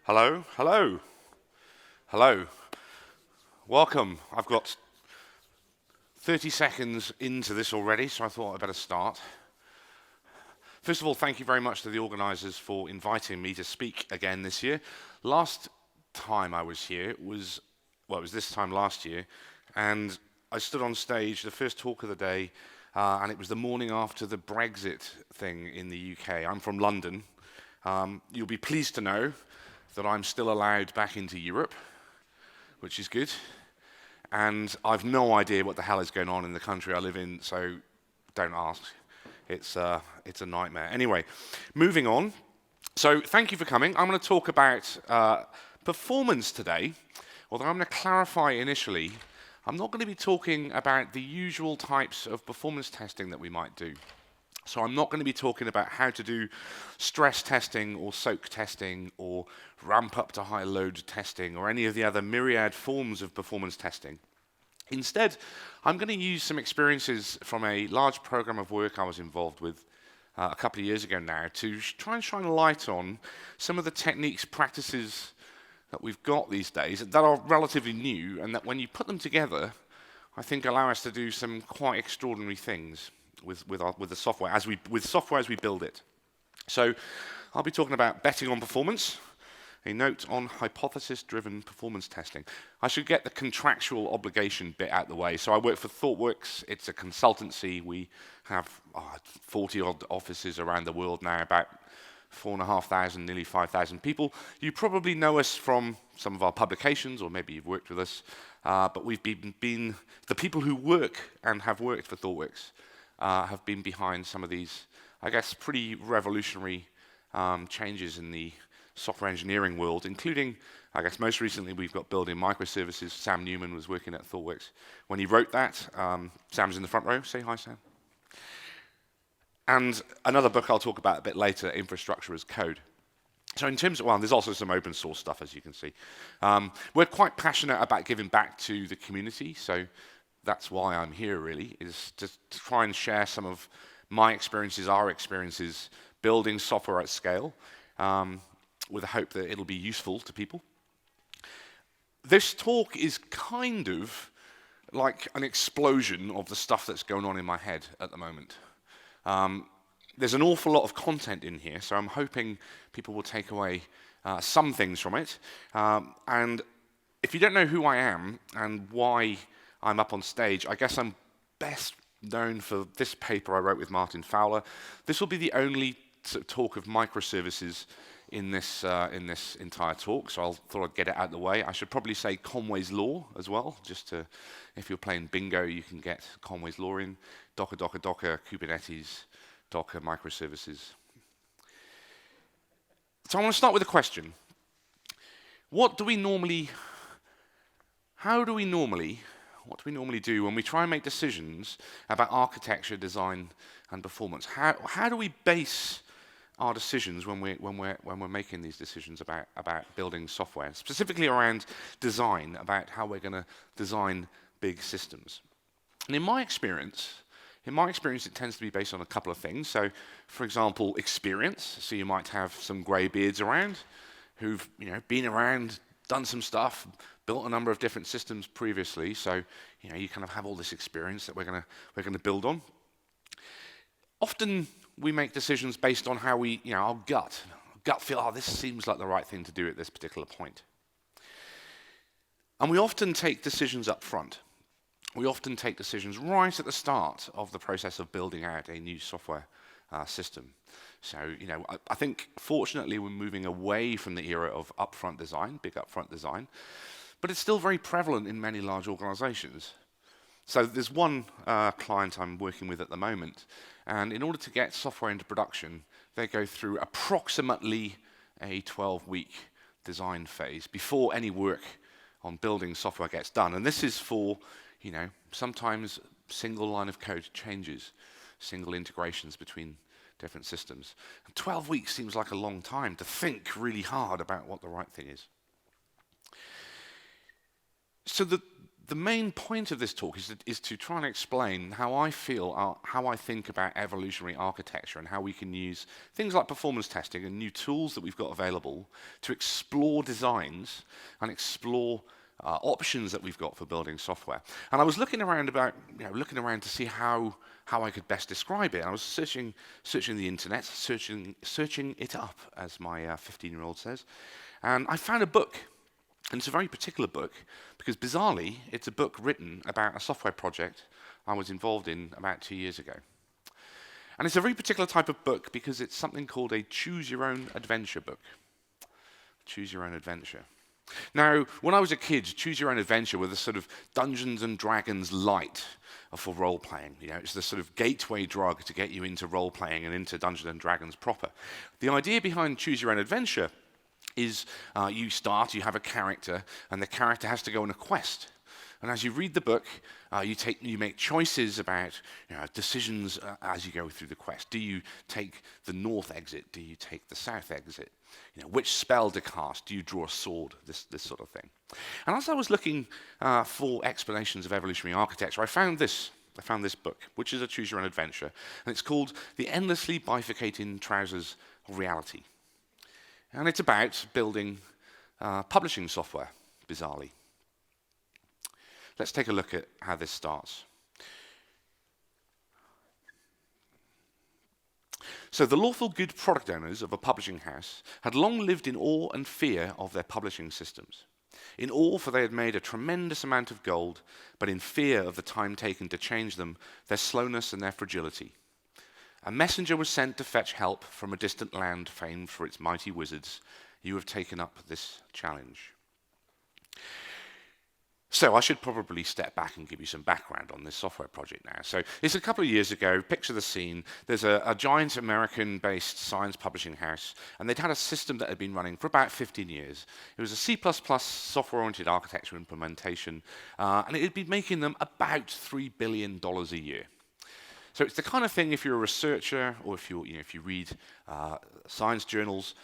Hello, hello, hello. Welcome. I've got 30 seconds into this already, so I thought I'd better start. First of all, thank you very much to the organisers for inviting me to speak again this year. Last time I was here was, well, it was this time last year, and I stood on stage, the first talk of the day, and it was the morning after the Brexit thing in the UK. I'm from London. You'll be pleased to know that I'm still allowed back into Europe, which is good. And I've no idea what the hell is going on in the country I live in, so don't ask. It's a nightmare. Anyway, moving on. So thank you for coming. I'm going to talk about performance today, although I'm going to clarify initially, I'm not going to be talking about the usual types of performance testing that we might do. So I'm not going to be talking about how to do stress testing or soak testing or ramp up to high load testing or any of the other myriad forms of performance testing. Instead, I'm going to use some experiences from a large program of work I was involved with a couple of years ago now to try and shine a light on some of the techniques, practices that we've got these days that are relatively new and that when you put them together, I think allow us to do some quite extraordinary things with the software as we build it. So I'll be talking about betting on performance, a note on hypothesis-driven performance testing. I should get the contractual obligation bit out the way. So I work for ThoughtWorks. It's a consultancy. We have 40-odd offices around the world now, about 4,500, nearly 5,000 people. You probably know us from some of our publications, or maybe you've worked with us. But we've been the people who work and have worked for ThoughtWorks have been behind some of these, I guess, pretty revolutionary changes in the software engineering world, including, I guess, most recently we've got building microservices. Sam Newman was working at ThoughtWorks when he wrote that. Sam's in the front row. Say hi, Sam. And another book I'll talk about a bit later, Infrastructure as Code. So in terms of, well, there's also some open source stuff, as you can see. We're quite passionate about giving back to the community, so that's why I'm here, really, is to try and share some of my experiences, our experiences, building software at scale, with the hope that it'll be useful to people. This talk is kind of like an explosion of the stuff that's going on in my head at the moment. There's an awful lot of content in here, so I'm hoping people will take away some things from it. And if you don't know who I am and why I'm up on stage, I guess I'm best known for this paper I wrote with Martin Fowler. This will be the only talk of microservices in this entire talk, so I thought I'd get it out of the way. I should probably say Conway's Law as well, just to, if you're playing bingo, you can get Conway's Law in. Docker, Docker, Docker, Kubernetes, Docker, microservices. So I want to start with a question. What do we normally do when we try and make decisions about architecture, design, and performance? How do we base our decisions when we're making these decisions about building software, specifically around design, about how we're going to design big systems? And in my experience, it tends to be based on a couple of things. So, for example, experience. So you might have some grey beards around who've been around, done some stuff, built a number of different systems previously. So you kind of have all this experience that we're gonna build on. Often we make decisions based on how our gut feel. Oh, this seems like the right thing to do at this particular point. And we often take decisions up front. We often take decisions right at the start of the process of building out a new software system. So, I think fortunately we're moving away from the era of upfront design, big upfront design, but it's still very prevalent in many large organizations. So there's one client I'm working with at the moment, and in order to get software into production, they go through approximately a 12-week design phase before any work on building software gets done. And this is for, sometimes single line of code changes, single integrations between different systems. And 12 weeks seems like a long time to think really hard about what the right thing is. So the The main point of this talk is to try and explain how I feel, how I think about evolutionary architecture and how we can use things like performance testing and new tools that we've got available to explore designs and explore options that we've got for building software. And I was looking around looking around to see how I could best describe it. And I was searching the internet, searching it up, as my 15-year-old says, and I found a book. And it's a very particular book because, bizarrely, it's a book written about a software project I was involved in about 2 years ago. And it's a very particular type of book because it's something called a choose-your-own-adventure book. Choose Your Own Adventure. Now, when I was a kid, Choose Your Own Adventure were the sort of Dungeons and Dragons light for role-playing. You know, it's the sort of gateway drug to get you into role-playing and into Dungeons and Dragons proper. The idea behind Choose Your Own Adventure is you have a character, and the character has to go on a quest. And as you read the book, you make choices about decisions as you go through the quest. Do you take the north exit? Do you take the south exit? Which spell to cast? Do you draw a sword? This sort of thing. And as I was looking for explanations of evolutionary architecture, I found this book, which is a Choose Your Own Adventure, and it's called The Endlessly Bifurcating Trousers of Reality. And it's about building publishing software, bizarrely. Let's take a look at how this starts. So the lawful good product owners of a publishing house had long lived in awe and fear of their publishing systems. In awe, for they had made a tremendous amount of gold, but in fear of the time taken to change them, their slowness and their fragility. A messenger was sent to fetch help from a distant land famed for its mighty wizards. You have taken up this challenge. So I should probably step back and give you some background on this software project now. So it's a couple of years ago. Picture the scene. There's a giant American-based science publishing house, and they'd had a system that had been running for about 15 years. It was a C++ software-oriented architecture implementation, and it had been making them about $3 billion a year. So it's the kind of thing, if you're a researcher or if you read science journals,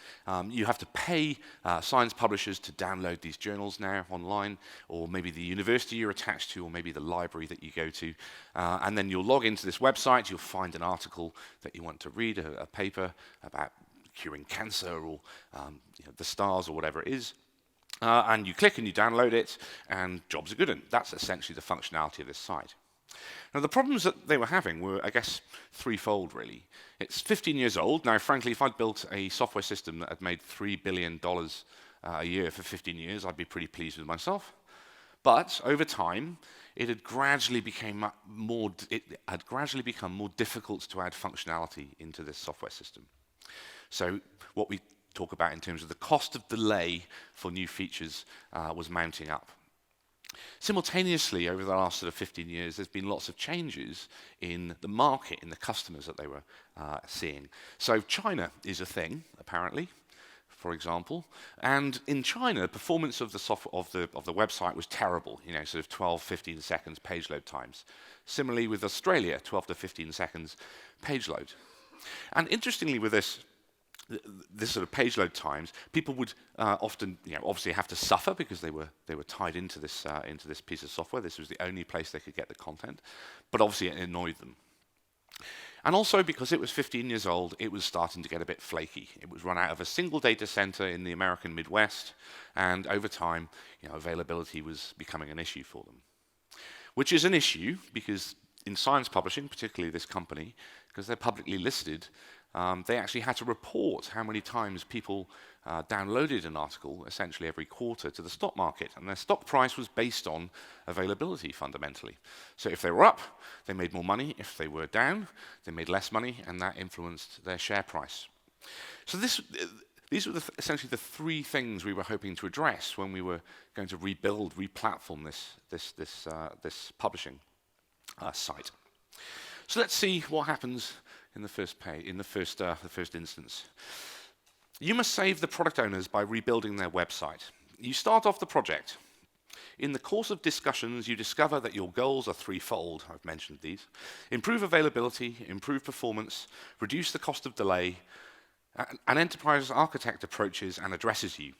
you have to pay science publishers to download these journals now online, or maybe the university you're attached to, or maybe the library that you go to. And then you'll log into this website, you'll find an article that you want to read, a paper about curing cancer or the stars or whatever it is. And you click and you download it, and jobs are good. And that's essentially the functionality of this site. Now, the problems that they were having were, I guess, threefold, really. It's 15 years old. Now, frankly, if I'd built a software system that had made $3 billion a year for 15 years, I'd be pretty pleased with myself. But over time, it had gradually become more difficult to add functionality into this software system. So what we talk about in terms of the cost of delay for new features was mounting up. Simultaneously, over the last sort of 15 years, there's been lots of changes in the market, in the customers that they were seeing. So China is a thing, apparently, for example. And in China, the performance of the software of the website was terrible, sort of 12, 15 seconds page load times. Similarly with Australia, 12 to 15 seconds page load. And interestingly with this sort of page load times, people would often, obviously have to suffer because they were tied into this piece of software. This was the only place they could get the content, but obviously it annoyed them. And also because it was 15 years old, it was starting to get a bit flaky. It was run out of a single data center in the American Midwest, and over time, availability was becoming an issue for them. Which is an issue because in science publishing, particularly this company, because they're publicly listed, they actually had to report how many times people downloaded an article essentially every quarter to the stock market. And their stock price was based on availability, fundamentally. So if they were up, they made more money. If they were down, they made less money, and that influenced their share price. So these were essentially the three things we were hoping to address when we were going to replatform this publishing site. So let's see what happens in the first instance. You must save the product owners by rebuilding their website. You start off the project. In the course of discussions, you discover that your goals are threefold. I've mentioned these. Improve availability, improve performance, reduce the cost of delay. An enterprise architect approaches and addresses you.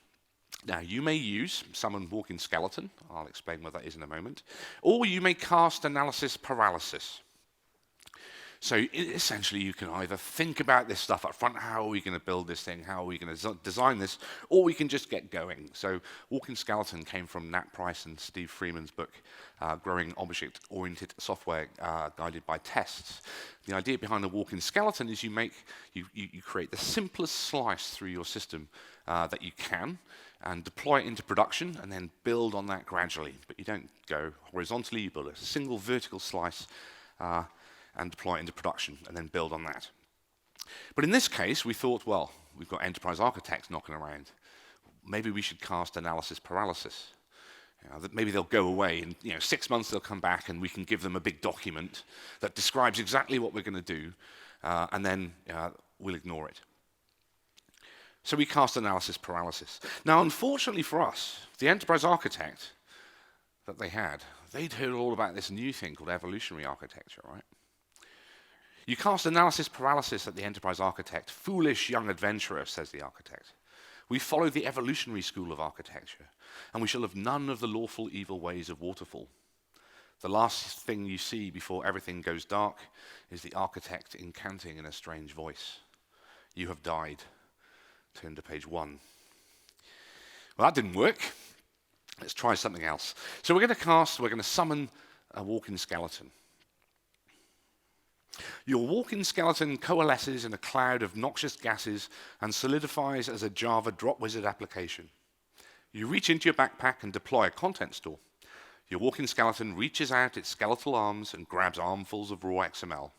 Now, you may use summon walking skeleton. I'll explain what that is in a moment. Or you may cast analysis paralysis. So essentially, you can either think about this stuff up front, how are we going to build this thing, how are we going to design this, or we can just get going. So Walking Skeleton came from Nat Price and Steve Freeman's book, Growing Object-Oriented Software Guided by Tests. The idea behind the Walking Skeleton is you create the simplest slice through your system that you can, and deploy it into production, and then build on that gradually. But you don't go horizontally, you build a single vertical slice, and deploy it into production, and then build on that. But in this case, we thought, well, we've got enterprise architects knocking around. Maybe we should cast analysis paralysis. That maybe they'll go away, and 6 months they'll come back, and we can give them a big document that describes exactly what we're going to do, and then we'll ignore it. So we cast analysis paralysis. Now, unfortunately for us, the enterprise architect that they'd heard all about this new thing called evolutionary architecture, right? You cast analysis paralysis at the enterprise architect. Foolish young adventurer, says the architect. We follow the evolutionary school of architecture, and we shall have none of the lawful evil ways of waterfall. The last thing you see before everything goes dark is the architect incanting in a strange voice. You have died. Turn to page 1. Well, that didn't work. Let's try something else. So we're going to summon a walking skeleton. Your walking skeleton coalesces in a cloud of noxious gases and solidifies as a Java drop wizard application. You reach into your backpack and deploy a content store. Your walking skeleton reaches out its skeletal arms and grabs armfuls of raw XML.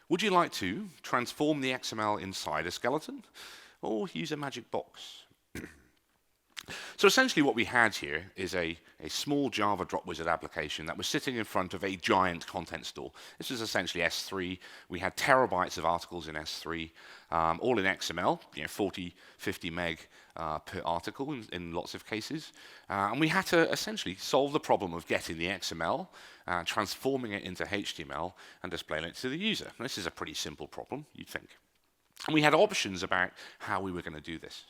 Would you like to transform the XML inside a skeleton, or use a magic box? So essentially what we had here is a small Java drop wizard application that was sitting in front of a giant content store. This was essentially S3. We had terabytes of articles in S3, all in XML, 40, 50 meg per article in lots of cases. And we had to essentially solve the problem of getting the XML, transforming it into HTML, and displaying it to the user. And this is a pretty simple problem, you'd think. And we had options about how we were going to do this.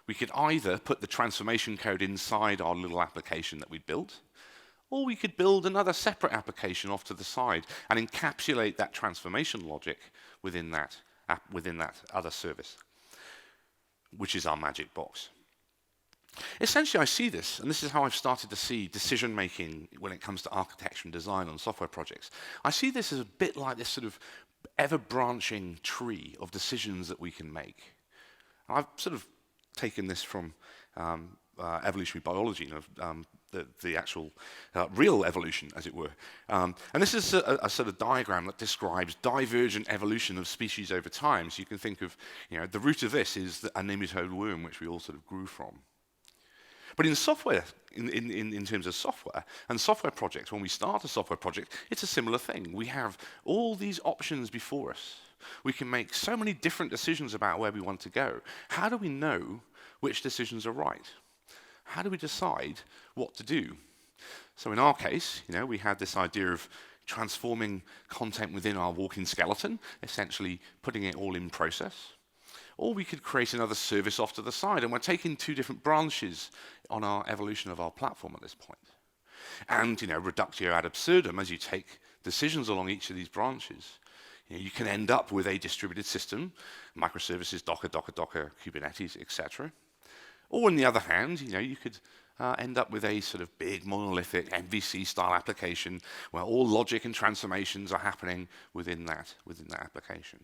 We could either put the transformation code inside our little application that we built, or we could build another separate application off to the side and encapsulate that transformation logic within that other service, which is our magic box. Essentially, I see this, and this is how I've started to see decision-making when it comes to architecture and design on software projects. I see this as a bit like this sort of ever-branching tree of decisions that we can make. I've sort of taken this from evolutionary biology, the actual real evolution, as it were. And this is a sort of diagram that describes divergent evolution of species over time. So you can think of, the root of this is a nematode worm, which we all sort of grew from. But in software, in terms of software and software projects, when we start a software project, it's a similar thing. We have all these options before us. We can make so many different decisions about where we want to go. How do we know which decisions are right? How do we decide what to do? So in our case, we had this idea of transforming content within our walking skeleton, essentially putting it all in process. Or we could create another service off to the side, and we're taking two different branches on our evolution of our platform at this point. And, reductio ad absurdum, as you take decisions along each of these branches, you can end up with a distributed system, microservices, Docker, Kubernetes, etc. Or on the other hand, you could end up with a sort of big monolithic MVC-style application where all logic and transformations are happening within that application.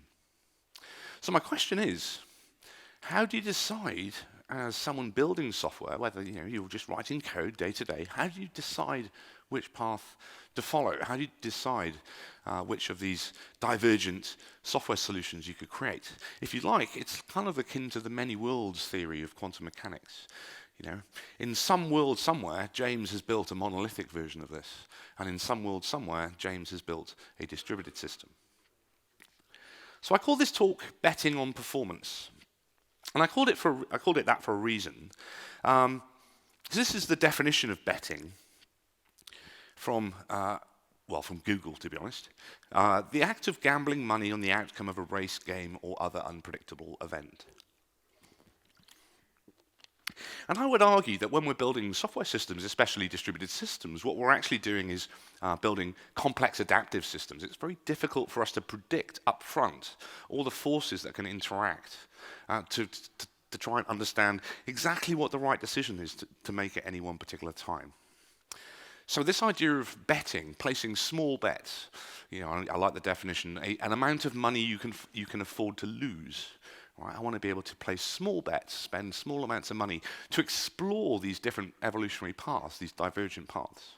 So my question is, how do you decide, as someone building software, whether you're just writing code day to day, how do you decide which path to follow? How do you decide which of these divergent software solutions you could create? If you like, it's kind of akin to the many worlds theory of quantum mechanics. In some world somewhere, James has built a monolithic version of this, and in some world somewhere, James has built a distributed system. So I call this talk betting on performance. And I called it that for a reason. This is the definition of betting from Google, to be honest. The act of gambling money on the outcome of a race, game, or other unpredictable event. And I would argue that when we're building software systems, especially distributed systems, what we're actually doing is building complex adaptive systems. It's very difficult for us to predict up front all the forces that can interact to try and understand exactly what the right decision is to make at any one particular time. So this idea of betting, placing small bets, I like the definition, an amount of money you can afford to lose. Right? I want to be able to place small bets, spend small amounts of money to explore these different evolutionary paths, these divergent paths,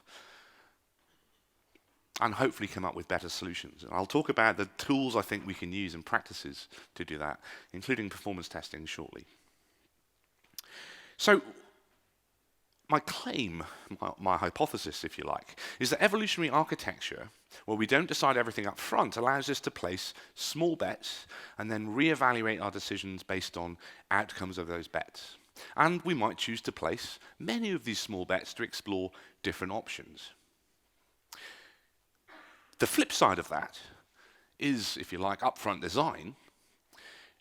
and hopefully come up with better solutions. And I'll talk about the tools I think we can use and practices to do that, including performance testing shortly. So my claim, my hypothesis, if you like, is that evolutionary architecture, where we don't decide everything up front, allows us to place small bets and then reevaluate our decisions based on outcomes of those bets. And we might choose to place many of these small bets to explore different options. The flip side of that is, if you like, upfront design.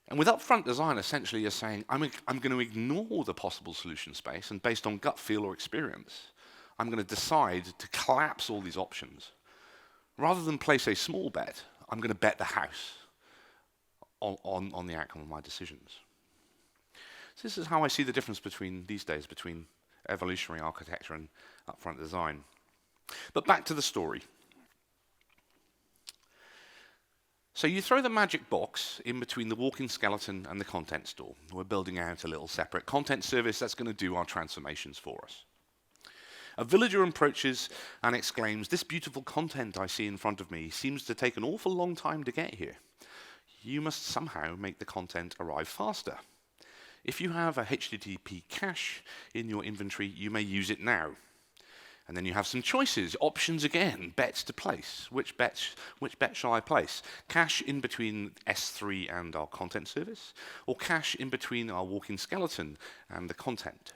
And with upfront design, essentially, you're saying, I'm going to ignore the possible solution space, and based on gut feel or experience, I'm going to decide to collapse all these options. Rather than place a small bet, I'm going to bet the house on the outcome of my decisions. So this is how I see the difference these days between evolutionary architecture and upfront design. But back to the story. So you throw the magic box in between the walking skeleton and the content store. We're building out a little separate content service that's going to do our transformations for us. A villager approaches and exclaims, "This beautiful content I see in front of me seems to take an awful long time to get here. You must somehow make the content arrive faster. If you have a HTTP cache in your inventory, you may use it now." And then you have some choices, options again, bets to place. Which bet shall I place? Cache in between S3 and our content service, or cache in between our walking skeleton and the content?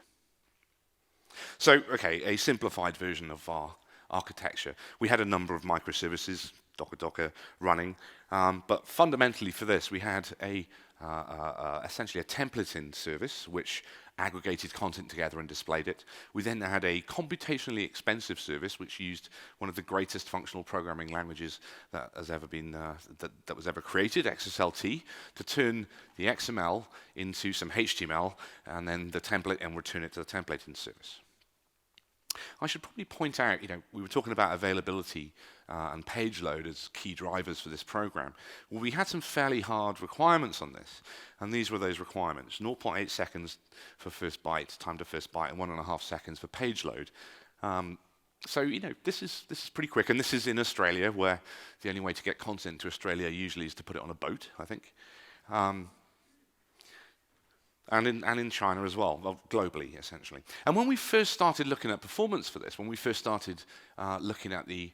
So, okay, a simplified version of our architecture. We had a number of microservices, Docker running, but fundamentally for this, we had essentially a templating service which aggregated content together and displayed it. We then had a computationally expensive service which used one of the greatest functional programming languages that has ever been that was ever created, XSLT, to turn the XML into some HTML and then the template and return it to the templating service. I should probably point out, we were talking about availability and page load as key drivers for this program. Well, we had some fairly hard requirements on this, and these were those requirements. 0.8 seconds for first byte, time to first byte, and 1.5 seconds for page load. So, this is pretty quick, and this is in Australia, where the only way to get content to Australia usually is to put it on a boat, I think. And in China as well, globally, essentially. And when we first started looking at performance for this, when we first started looking at the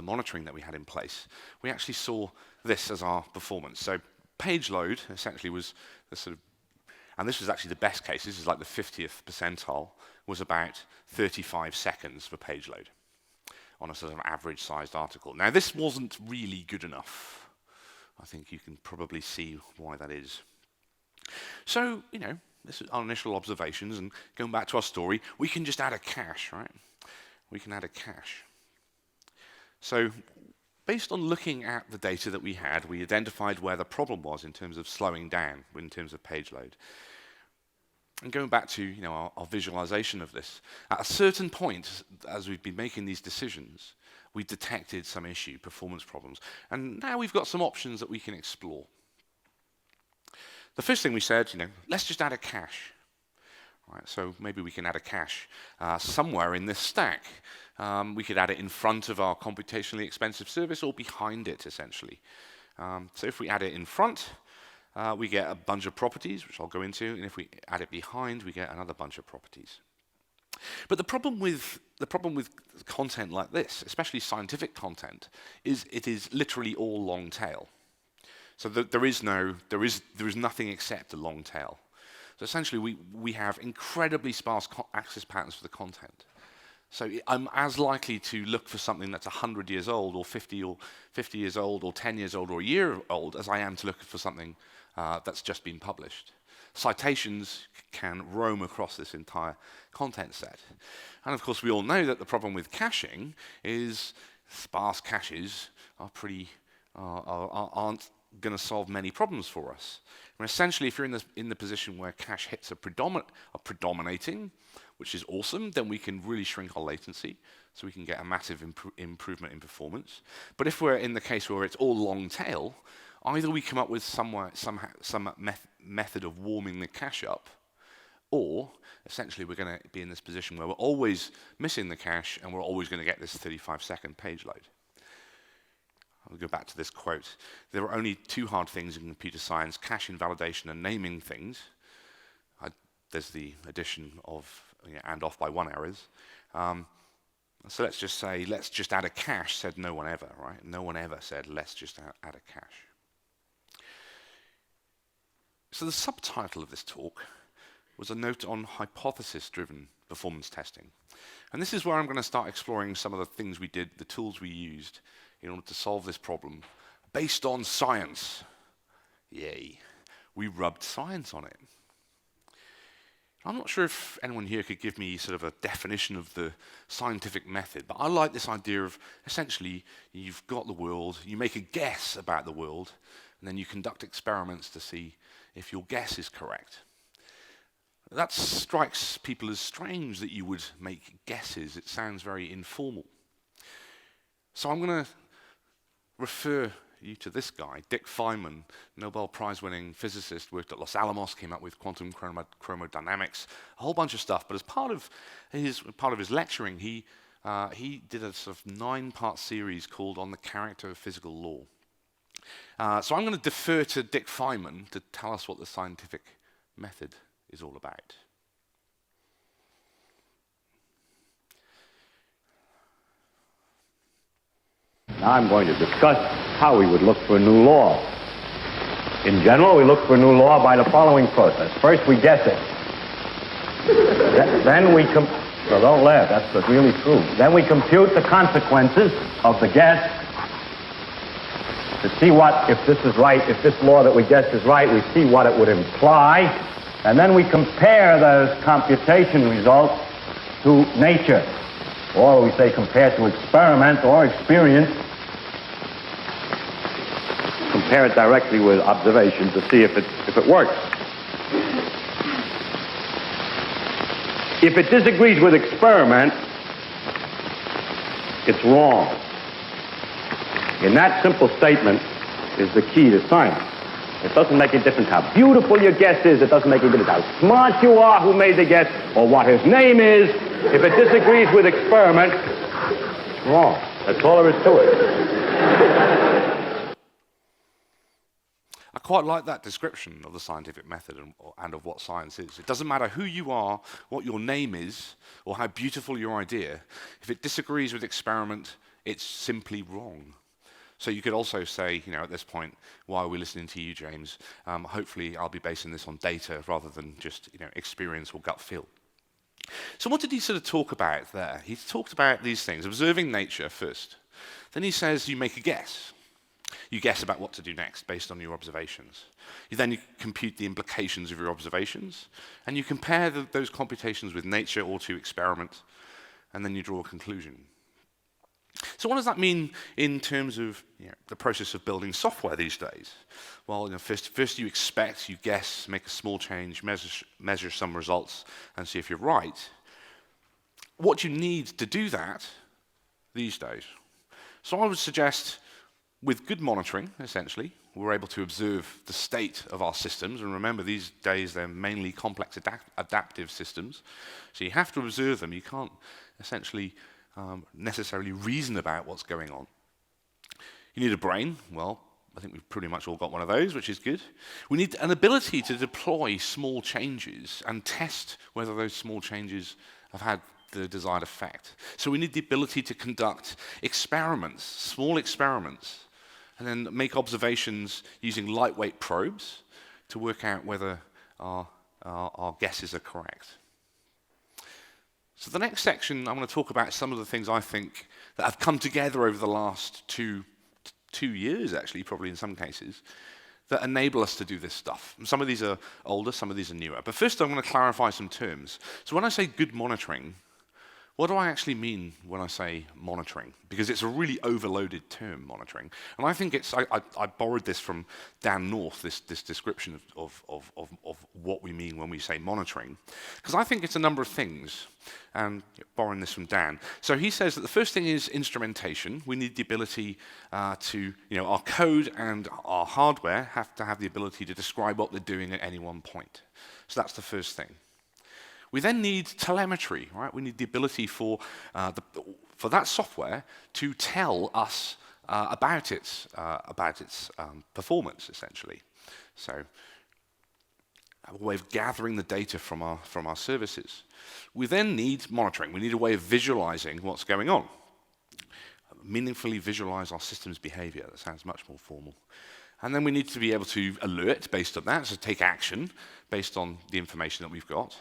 monitoring that we had in place, we actually saw this as our performance. So page load, essentially, was the sort of, and this was actually the best case, this is like the 50th percentile, was about 35 seconds for page load on a sort of average-sized article. Now, this wasn't really good enough. I think you can probably see why that is. So, this is our initial observations, and going back to our story, we can just add a cache, right? We can add a cache. So, based on looking at the data that we had, we identified where the problem was in terms of slowing down, in terms of page load. And going back to, our visualization of this, at a certain point, as we've been making these decisions, we detected some issue, performance problems, and now we've got some options that we can explore. The first thing we said, let's just add a cache. Right, so maybe we can add a cache somewhere in this stack. We could add it in front of our computationally expensive service or behind it, essentially. So if we add it in front, we get a bunch of properties, which I'll go into, and if we add it behind, we get another bunch of properties. But the problem with content like this, especially scientific content, is it is literally all long tail. So there is nothing except a long tail. So essentially, we have incredibly sparse access patterns for the content. So I'm as likely to look for something that's 100 years old, or 50 years old, or 10 years old, or a year old, as I am to look for something that's just been published. citations can roam across this entire content set. And of course, we all know that the problem with caching is sparse caches are aren't going to solve many problems for us. And essentially, if you're in the position where cache hits are predominating, which is awesome, then we can really shrink our latency, so we can get a massive improvement in performance. But if we're in the case where it's all long tail, either we come up with some method of warming the cache up, or essentially we're going to be in this position where we're always missing the cache and we're always going to get this 35-second page load. I'll go back to this quote. There are only two hard things in computer science: cache invalidation and naming things. There's the addition of and off by one errors. So let's just say, let's just add a cache, said no one ever, right? No one ever said, let's just add a cache. So the subtitle of this talk was a note on hypothesis-driven performance testing. And this is where I'm going to start exploring some of the things we did, the tools we used in order to solve this problem based on science. Yay. We rubbed science on it. I'm not sure if anyone here could give me sort of a definition of the scientific method, but I like this idea of essentially you've got the world, you make a guess about the world, and then you conduct experiments to see if your guess is correct. That strikes people as strange that you would make guesses. It sounds very informal. So I'm going to refer you to this guy, Dick Feynman, Nobel Prize-winning physicist, worked at Los Alamos, came up with quantum chromodynamics, a whole bunch of stuff. But as part of his lecturing, he did a sort of 9-part series called "On the Character of Physical Law." So I'm going to defer to Dick Feynman to tell us what the scientific method is all about. Now I'm going to discuss how we would look for a new law. In general, we look for a new law by the following process. First, we guess it. Then we so don't laugh, that's really true. Then we compute the consequences of the guess to see what, if this is right, if this law that we guessed is right, we see what it would imply, and then we compare those computation results to nature, or we say compare to experiment or experience. Compare it directly with observation to see if it works. If it disagrees with experiment, it's wrong. And that simple statement is the key to science. It doesn't make a difference how beautiful your guess is. It doesn't make a difference how smart you are who made the guess or what his name is. If it disagrees with experiment, it's wrong. That's all there is to it. I quite like that description of the scientific method and of what science is. It doesn't matter who you are, what your name is, or how beautiful your idea. If it disagrees with experiment, it's simply wrong. So you could also say, at this point, why are we listening to you, James? Hopefully I'll be basing this on data rather than just experience or gut feel. So what did he sort of talk about there? He talked about these things, observing nature first. Then he says you make a guess. You guess about what to do next based on your observations. You compute the implications of your observations, and you compare those computations with nature or to experiment, and then you draw a conclusion. So what does that mean in terms of the process of building software these days? Well, first you expect, you guess, make a small change, measure some results, and see if you're right. What you need to do that these days? So I would suggest, with good monitoring, essentially, we're able to observe the state of our systems. And remember, these days, they're mainly complex adaptive systems. So you have to observe them. You can't essentially necessarily reason about what's going on. You need a brain. Well, I think we've pretty much all got one of those, which is good. We need an ability to deploy small changes and test whether those small changes have had the desired effect. So we need the ability to conduct experiments, small experiments, and then make observations using lightweight probes to work out whether our guesses are correct. So the next section, I'm going to talk about some of the things I think that have come together over the last two years, actually, probably in some cases, that enable us to do this stuff. And some of these are older, some of these are newer. But first, I'm going to clarify some terms. So when I say good monitoring, what do I actually mean when I say monitoring? Because it's a really overloaded term, monitoring. And I think I borrowed this from Dan North, this description of what we mean when we say monitoring. Because I think it's a number of things, and borrowing this from Dan. So he says that the first thing is instrumentation. We need the ability our code and our hardware have to have the ability to describe what they're doing at any one point. So that's the first thing. We then need telemetry, right? We need the ability for that software to tell us about its performance, essentially. So a way of gathering the data from our services. We then need monitoring. We need a way of visualizing what's going on. Meaningfully visualize our system's behavior. That sounds much more formal. And then we need to be able to alert based on that, so take action based on the information that we've got.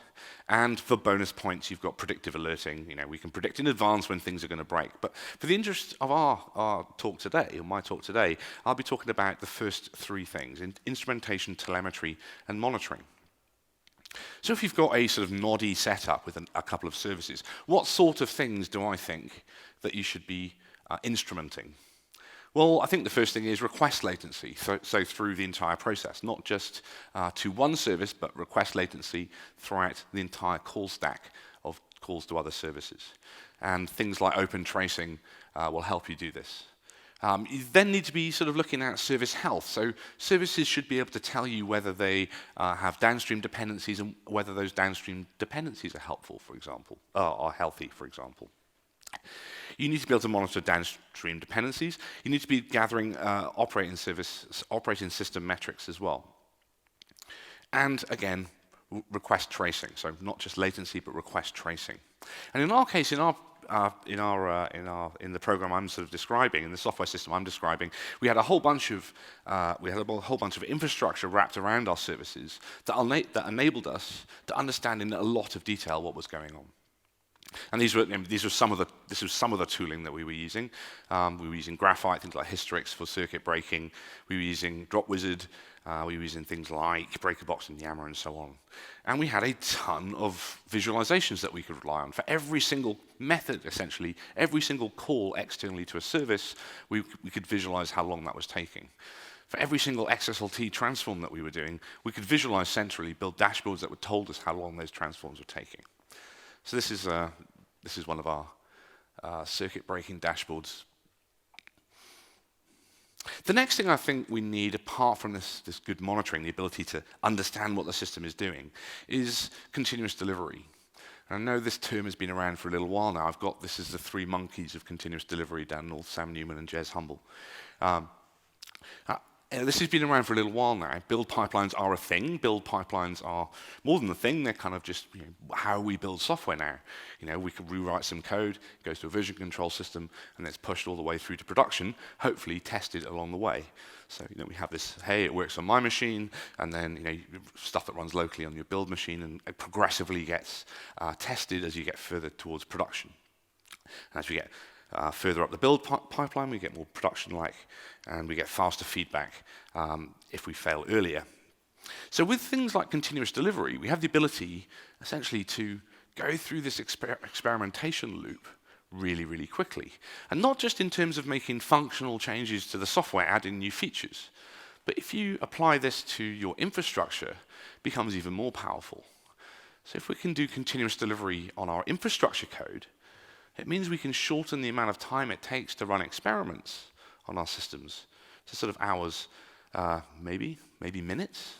And for bonus points, you've got predictive alerting. We can predict in advance when things are going to break. But for the interest of our talk today, or my talk today, I'll be talking about the first three things: instrumentation, telemetry, and monitoring. So if you've got a sort of noddy setup with a couple of services, what sort of things do I think that you should be instrumenting? Well, I think the first thing is request latency, so through the entire process, not just to one service, but request latency throughout the entire call stack of calls to other services. And things like open tracing will help you do this. You then need to be sort of looking at service health. So services should be able to tell you whether they have downstream dependencies and whether those downstream dependencies are helpful, for example, are healthy, for example. You need to be able to monitor downstream dependencies. You need to be gathering operating system metrics as well. And again, request tracing. So not just latency, but request tracing. And in our case, in the program I'm sort of describing, in the software system I'm describing, we had a whole bunch of infrastructure wrapped around our services that enabled us to understand in a lot of detail what was going on. And this was some of the tooling that we were using. We were using Graphite, things like Hystrix for circuit breaking. We were using Drop Wizard. We were using things like BreakerBox and Yammer and so on. And we had a ton of visualizations that we could rely on. For every single method, essentially, every single call externally to a service, we could visualize how long that was taking. For every single XSLT transform that we were doing, we could visualize centrally, build dashboards that would told us how long those transforms were taking. So this is one of our circuit breaking dashboards. The next thing I think we need, apart from this good monitoring, the ability to understand what the system is doing, is continuous delivery. And I know this term has been around for a little while now. This is the three monkeys of continuous delivery, Dan North, Sam Newman, and Jez Humble. This has been around for a little while now. Build pipelines are a thing. Build pipelines are more than a thing. They're kind of just how we build software now. We could rewrite some code, it goes to a version control system, and it's pushed all the way through to production, hopefully tested along the way. So we have this, hey, it works on my machine, and then stuff that runs locally on your build machine, and it progressively gets tested as you get further towards production. And as we get further up the build pipeline, we get more production-like, and we get faster feedback if we fail earlier. So with things like continuous delivery, we have the ability, essentially, to go through this experimentation loop really, really quickly. And not just in terms of making functional changes to the software, adding new features, but if you apply this to your infrastructure, it becomes even more powerful. So if we can do continuous delivery on our infrastructure code, it means we can shorten the amount of time it takes to run experiments on our systems to sort of hours, maybe minutes.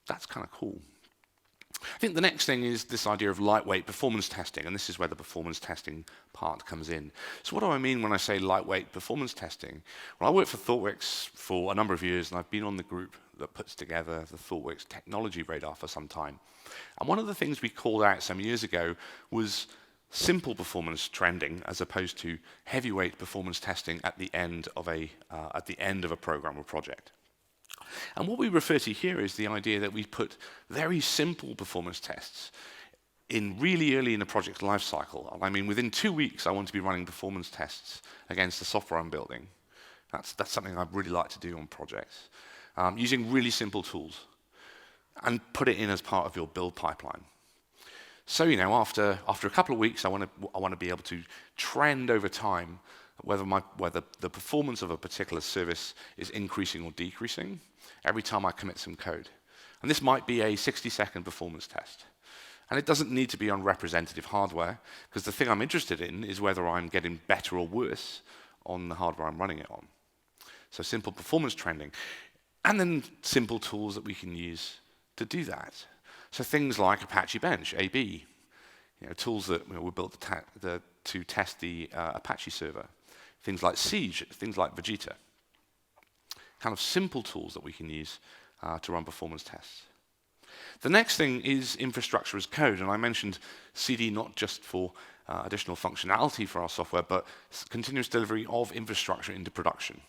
That's kind of cool. I think the next thing is this idea of lightweight performance testing, and this is where the performance testing part comes in. So what do I mean when I say lightweight performance testing? Well, I worked for ThoughtWorks for a number of years, and I've been on the group that puts together the ThoughtWorks technology radar for some time. And one of the things we called out some years ago was simple performance trending as opposed to heavyweight performance testing at the end of a program or project. And what we refer to here is the idea that we put very simple performance tests in really early in the project lifecycle. I mean, within 2 weeks, I want to be running performance tests against the software I'm building. That's something I'd really like to do on projects. Using really simple tools and put it in as part of your build pipeline. So, after a couple of weeks, I want to be able to trend over time whether the performance of a particular service is increasing or decreasing every time I commit some code. And this might be a 60-second performance test. And it doesn't need to be on representative hardware, because the thing I'm interested in is whether I'm getting better or worse on the hardware I'm running it on. So simple performance trending. And then simple tools that we can use to do that. So things like Apache Bench, AB, tools that were built to test the Apache server. Things like Siege, things like Vegeta. Kind of simple tools that we can use to run performance tests. The next thing is infrastructure as code, and I mentioned CD not just for additional functionality for our software, but continuous delivery of infrastructure into production.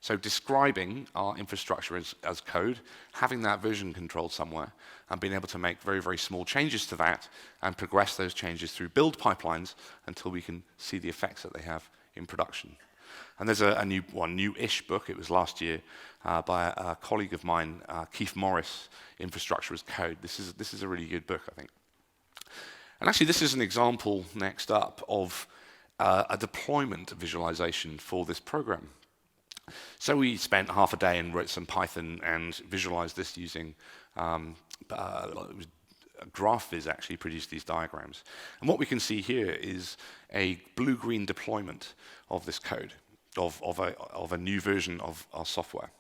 So describing our infrastructure as code, having that version controlled somewhere, and being able to make very, very small changes to that and progress those changes through build pipelines until we can see the effects that they have in production. And there's a new-ish book, it was last year, by a colleague of mine, Keith Morris, Infrastructure as Code. This is a really good book, I think. And actually, this is an example next up of a deployment visualization for this program. So we spent half a day and wrote some Python and visualized this using GraphViz actually produced these diagrams. And what we can see here is a blue-green deployment of this code, of a new version of our software.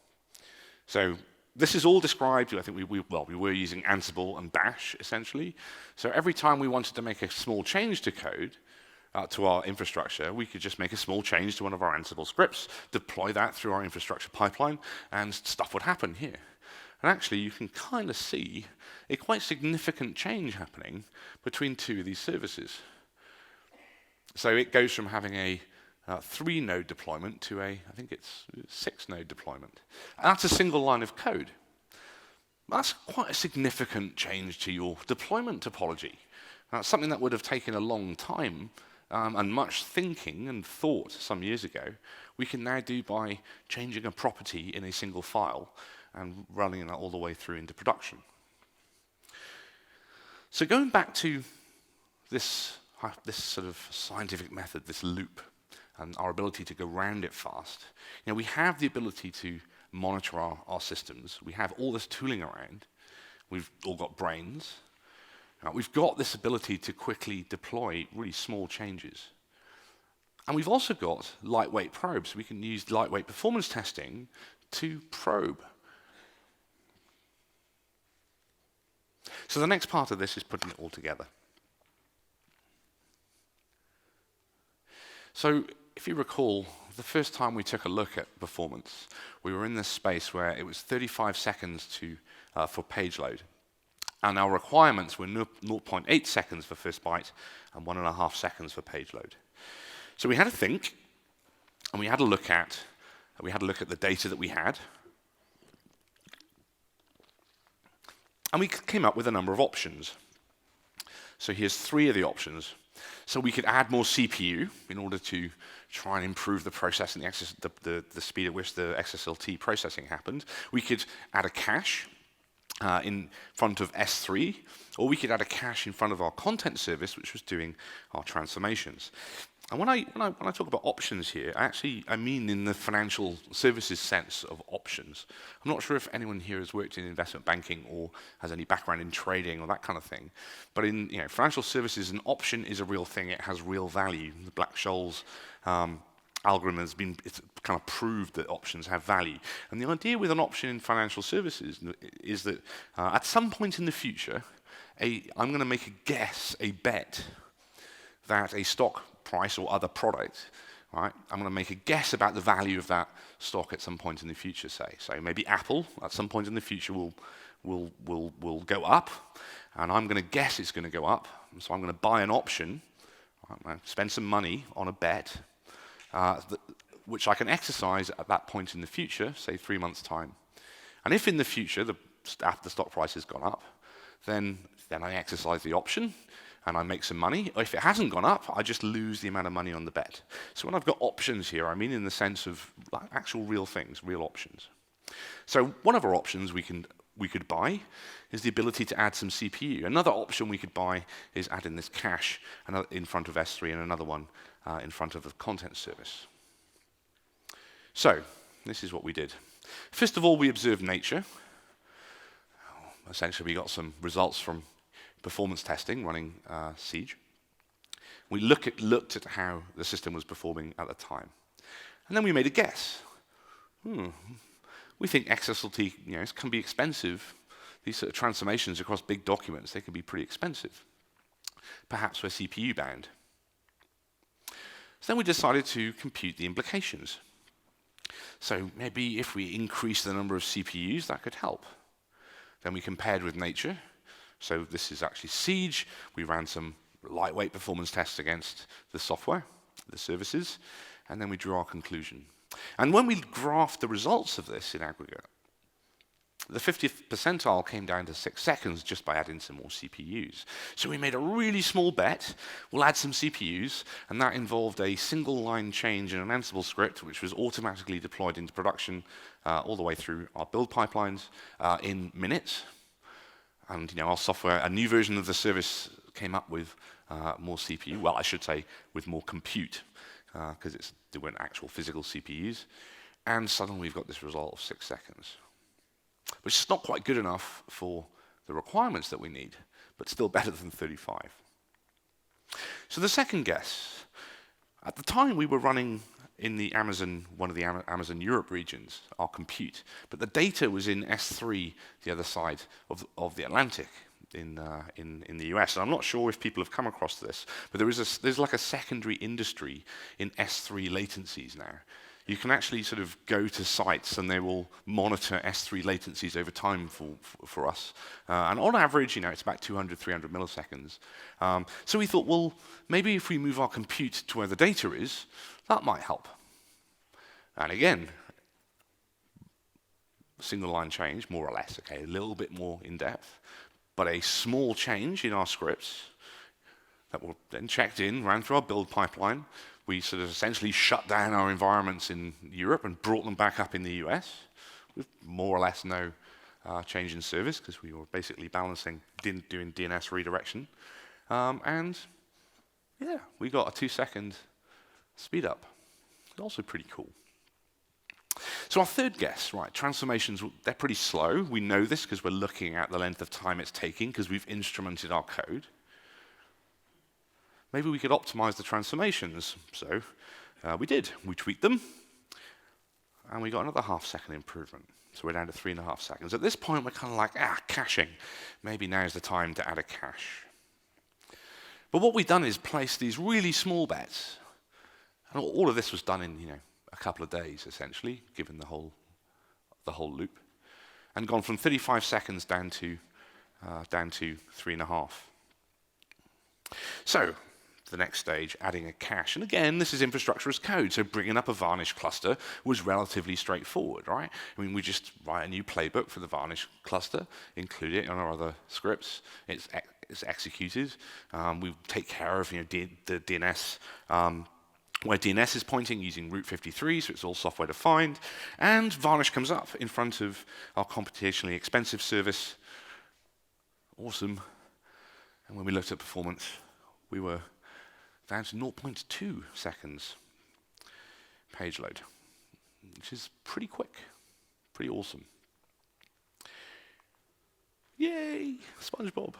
So this is all described, I think we were using Ansible and Bash, essentially. So every time we wanted to make a small change to code, to our infrastructure, we could just make a small change to one of our Ansible scripts, deploy that through our infrastructure pipeline, and stuff would happen here. And actually, you can kind of see a quite significant change happening between two of these services. So it goes from having a 3-node deployment to I think it's 6-node deployment. And that's a single line of code. That's quite a significant change to your deployment topology. That's something that would have taken a long time and much thinking and thought some years ago, we can now do by changing a property in a single file and running that all the way through into production. So going back to this sort of scientific method, this loop, and our ability to go around it fast, we have the ability to monitor our systems. We have all this tooling around. We've all got brains. We've got this ability to quickly deploy really small changes. And we've also got lightweight probes. We can use lightweight performance testing to probe. So the next part of this is putting it all together. So if you recall, the first time we took a look at performance, we were in this space where it was 35 seconds for page load. And our requirements were 0.8 seconds for first byte and 1.5 seconds for page load. So we had to think, and we had to look at the data that we had. And we came up with a number of options. So here's 3 of the options. So we could add more CPU in order to try and improve the processing, the speed at which the XSLT processing happened. We could add a cache in front of S3, or we could add a cache in front of our content service, which was doing our transformations. And when I talk about options here, I mean in the financial services sense of options. I'm not sure if anyone here has worked in investment banking or has any background in trading or that kind of thing. But in financial services, an option is a real thing. It has real value. The Black-Scholes algorithm it's kind of proved that options have value. And the idea with an option in financial services is that at some point in the future, I'm going to make a bet that a stock price or other product, right? I'm going to make a guess about the value of that stock at some point in the future, say. So maybe Apple at some point in the future will go up, and I'm going to guess it's going to go up. So I'm going to buy an option, right, spend some money on a bet, which I can exercise at that point in the future, say 3 months' time. And if in the future the stock price has gone up, then I exercise the option, and I make some money. If it hasn't gone up, I just lose the amount of money on the bet. So when I've got options here, I mean in the sense of actual real things, real options. So one of our options we could buy is the ability to add some CPU. Another option we could buy is add in this cache in front of S3 and another one in front of the content service. So this is what we did. First of all, we observed nature. Essentially, we got some results from performance testing running Siege. We looked at how the system was performing at the time. And then we made a guess. We think XSLT can be expensive. These sort of transformations across big documents, they can be pretty expensive. Perhaps we're CPU bound. So then we decided to compute the implications. So maybe if we increase the number of CPUs, that could help. Then we compared with nature. So this is actually Siege. We ran some lightweight performance tests against the software, the services, and then we drew our conclusion. And when we graphed the results of this in aggregate, the 50th percentile came down to 6 seconds just by adding some more CPUs. So we made a really small bet. We'll add some CPUs, and that involved a single line change in an Ansible script, which was automatically deployed into production all the way through our build pipelines in minutes. And our software, a new version of the service came up with more CPU. Well, I should say with more compute, because there weren't actual physical CPUs. And suddenly we've got this result of 6 seconds, which is not quite good enough for the requirements that we need, but still better than 35. So the second guess, at the time we were running in the Amazon, one of the Amazon Europe regions, our compute, but the data was in S3, the other side of the Atlantic in the US. And I'm not sure if people have come across this, but there's like a secondary industry in S3 latencies now. You can actually sort of go to sites and they will monitor S3 latencies over time for us. And on average, it's about 200, 300 milliseconds. So we thought, well, maybe if we move our compute to where the data is, that might help. And again, single line change, more or less, okay, a little bit more in depth, but a small change in our scripts that were then checked in, ran through our build pipeline. We sort of essentially shut down our environments in Europe and brought them back up in the US with more or less no change in service because we were basically balancing, doing DNS redirection. And yeah, we got a 2-second speed up. It's also pretty cool. So our third guess, right, transformations, they're pretty slow. We know this because we're looking at the length of time it's taking because we've instrumented our code. Maybe we could optimize the transformations. So we did. We tweaked them, and we got another half-second improvement. So we're down to 3.5 seconds. At this point, we're kind of like, caching. Maybe now's the time to add a cache. But what we've done is place these really small bets, and all of this was done in a couple of days, essentially, given the whole loop, and gone from 35 seconds down to 3.5. So the next stage, adding a cache. And again, this is infrastructure as code, so bringing up a Varnish cluster was relatively straightforward, right? I mean, we just write a new playbook for the Varnish cluster, include it in our other scripts. It's executed. We take care of the DNS, where DNS is pointing using Route 53, so it's all software defined. And Varnish comes up in front of our computationally expensive service. Awesome. And when we looked at performance, we were down to 0.2 seconds page load, which is pretty quick, pretty awesome. Yay, SpongeBob.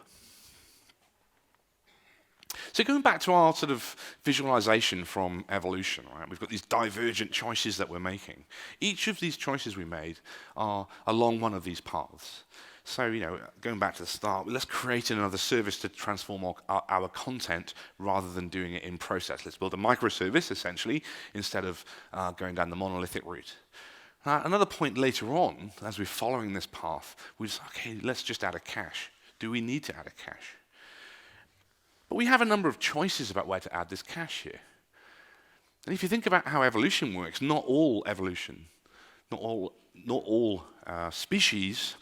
So going back to our sort of visualization from evolution, right? We've got these divergent choices that we're making. Each of these choices we made are along one of these paths. So, going back to the start, let's create another service to transform our content rather than doing it in process. Let's build a microservice, essentially, instead of going down the monolithic route. Another point later on, as we're following this path, we just, okay, let's just add a cache. Do we need to add a cache? But we have a number of choices about where to add this cache here. And if you think about how evolution works, not all evolution, not all species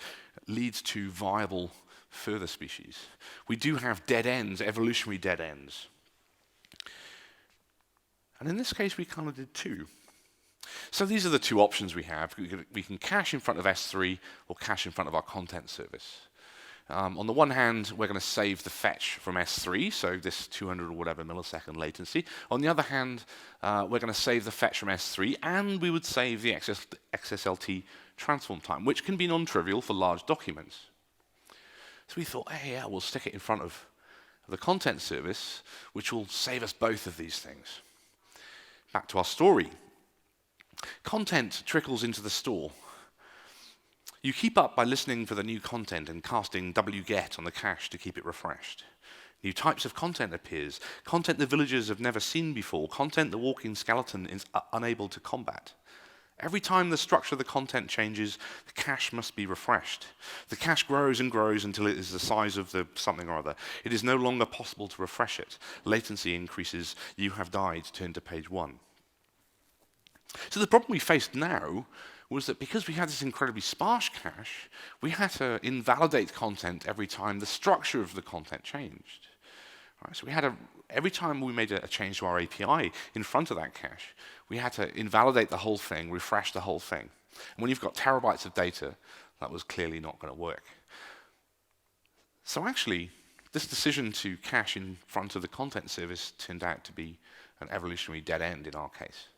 leads to viable further species. We do have dead ends, evolutionary dead ends. And in this case, we kind of did two. So these are the two options we have. We can cache in front of S3 or cache in front of our content service. On the one hand, we're going to save the fetch from S3, so this 200 or whatever millisecond latency. On the other hand, we're going to save the fetch from S3, and we would save the XSLT transform time, which can be non-trivial for large documents. So we thought, hey, yeah, we'll stick it in front of the content service, which will save us both of these things. Back to our story. Content trickles into the store. You keep up by listening for the new content and casting wget on the cache to keep it refreshed. New types of content appears, content the villagers have never seen before, content the walking skeleton is unable to combat. Every time the structure of the content changes, the cache must be refreshed. The cache grows and grows until it is the size of the something or other. It is no longer possible to refresh it. Latency increases, you have died, turn to page 1. So the problem we faced now was that because we had this incredibly sparse cache, we had to invalidate content every time the structure of the content changed. Right, so we had every time we made a change to our API in front of that cache, we had to invalidate the whole thing, refresh the whole thing. And when you've got terabytes of data, that was clearly not going to work. So actually, this decision to cache in front of the content service turned out to be an evolutionary dead end in our case.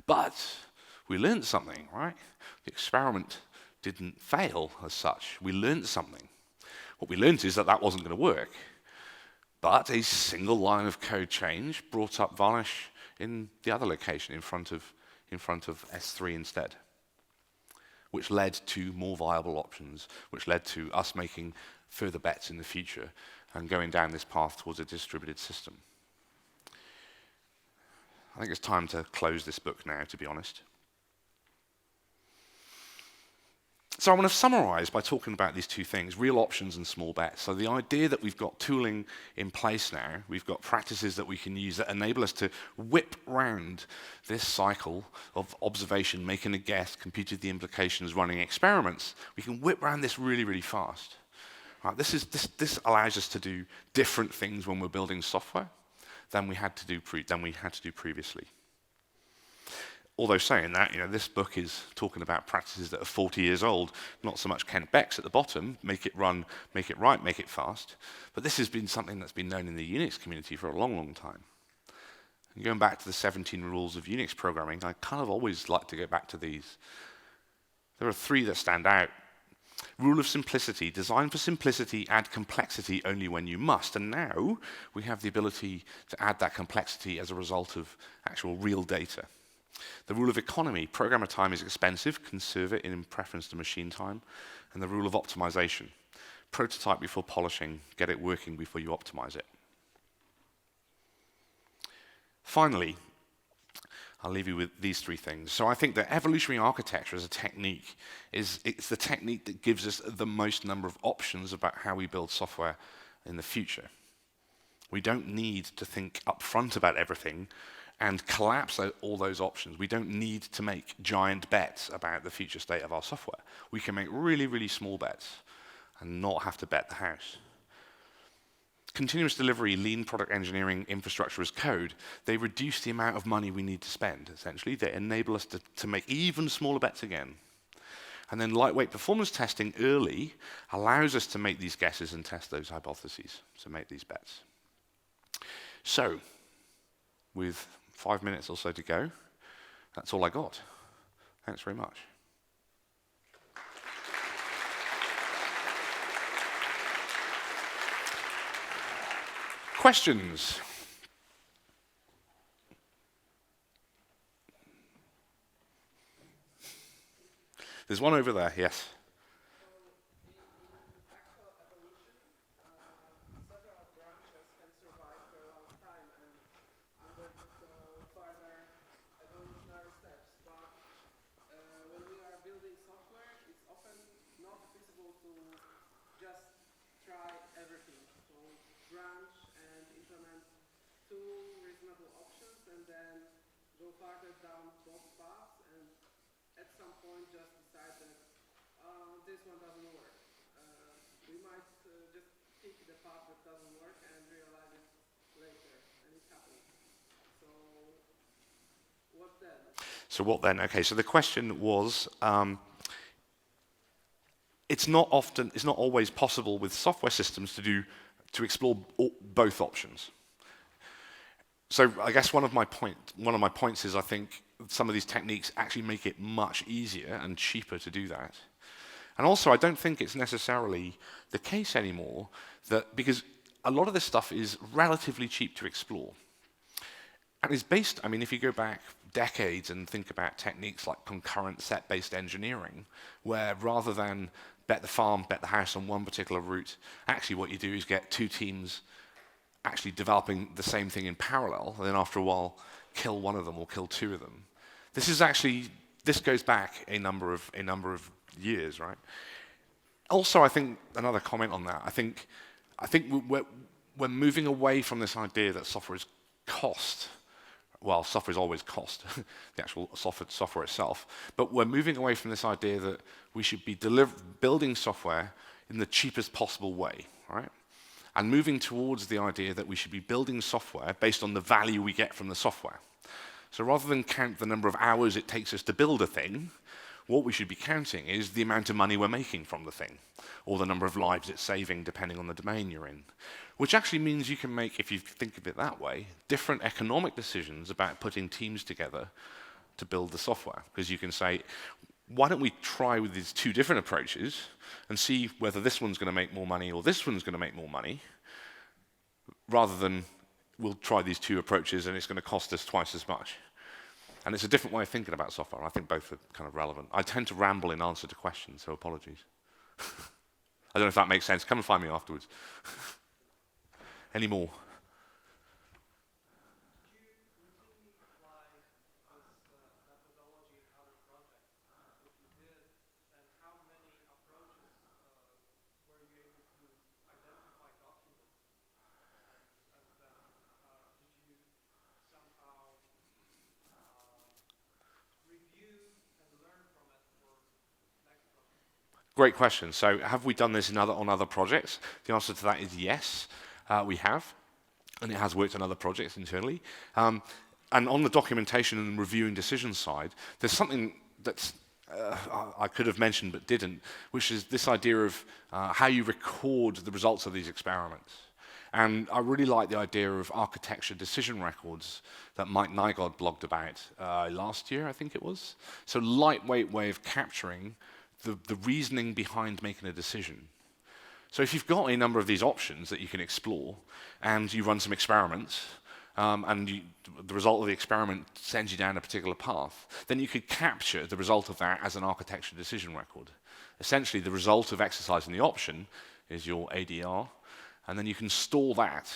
But we learned something, right? The experiment didn't fail as such. We learned something. What we learned is that that wasn't going to work. But a single line of code change brought up Varnish in the other location, in front of S3 instead, which led to more viable options, which led to us making further bets in the future and going down this path towards a distributed system. I think it's time to close this book now, to be honest. So I want to summarize by talking about these two things, real options and small bets. So the idea that we've got tooling in place now, we've got practices that we can use that enable us to whip round this cycle of observation, making a guess, computed the implications, running experiments. We can whip round this really, really fast. Right, this allows us to do different things when we're building software than we had to do previously. Although saying that, this book is talking about practices that are 40 years old, not so much Kent Beck's at the bottom, make it run, make it right, make it fast. But this has been something that's been known in the Unix community for a long, long time. And going back to the 17 rules of Unix programming, I kind of always like to go back to these. There are 3 that stand out. Rule of simplicity, design for simplicity, add complexity only when you must. And now we have the ability to add that complexity as a result of actual real data. The rule of economy, programmer time is expensive, conserve it in preference to machine time. And the rule of optimization, prototype before polishing, get it working before you optimize it. Finally, I'll leave you with these 3 things. So I think that evolutionary architecture as a technique it's the technique that gives us the most number of options about how we build software in the future. We don't need to think upfront about everything and collapse all those options. We don't need to make giant bets about the future state of our software. We can make really, really small bets and not have to bet the house. Continuous delivery, lean product engineering, infrastructure as code, they reduce the amount of money we need to spend, essentially. They enable us to make even smaller bets again. And then lightweight performance testing early allows us to make these guesses and test those hypotheses, to make these bets. So, with 5 minutes or so to go, that's all I got. Thanks very much. Questions? There's one over there, yes. Farther down both paths and at some point just decide that this one doesn't work. part that doesn't work and realize it later, and it happens. So what then? So what then? Okay, so the question was, it's not always possible with software systems to explore both options. So I guess one of my points is I think some of these techniques actually make it much easier and cheaper to do that. And also I don't think it's necessarily the case anymore because a lot of this stuff is relatively cheap to explore. And it's based, I mean, if you go back decades and think about techniques like concurrent set-based engineering, where rather than bet the farm, bet the house on one particular route, actually what you do is get two teams actually developing the same thing in parallel, and then after a while kill one of them or kill two of them. This goes back a number of years, right? Also, I think another comment on that, I think we're moving away from this idea that software is cost. Well, software is always cost, the actual software itself. But we're moving away from this idea that we should be building software in the cheapest possible way, right? And moving towards the idea that we should be building software based on the value we get from the software. So rather than count the number of hours it takes us to build a thing, what we should be counting is the amount of money we're making from the thing, or the number of lives it's saving depending on the domain you're in. Which actually means you can make, if you think of it that way, different economic decisions about putting teams together to build the software. Because you can say, why don't we try with these two different approaches and see whether this one's going to make more money or this one's going to make more money, rather than we'll try these two approaches and it's going to cost us twice as much. And it's a different way of thinking about software. I think both are kind of relevant. I tend to ramble in answer to questions, so apologies. I don't know if that makes sense. Come and find me afterwards. Any more? Do you routinely apply this methodology in other projects? If you did, and how many approaches were you able to identify documents? And then did you somehow review and learn from it for next project? Great question. So have we done this on other projects? The answer to that is yes, we have. And it has worked on other projects internally. And on the documentation and reviewing decision side, there's something that's I could have mentioned but didn't, which is this idea of how you record the results of these experiments. And I really like the idea of architecture decision records that Mike Nygaard blogged about last year, I think it was. So lightweight way of capturing the reasoning behind making a decision. So if you've got a number of these options that you can explore, and you run some experiments, the result of the experiment sends you down a particular path, then you could capture the result of that as an architecture decision record. Essentially, the result of exercising the option is your ADR, and then you can store that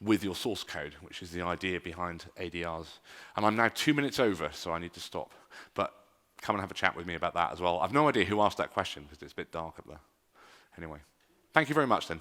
with your source code, which is the idea behind ADRs. And I'm now 2 minutes over, so I need to stop. But come and have a chat with me about that as well. I've no idea who asked that question, because it's a bit dark up there. Anyway. Thank you very much then.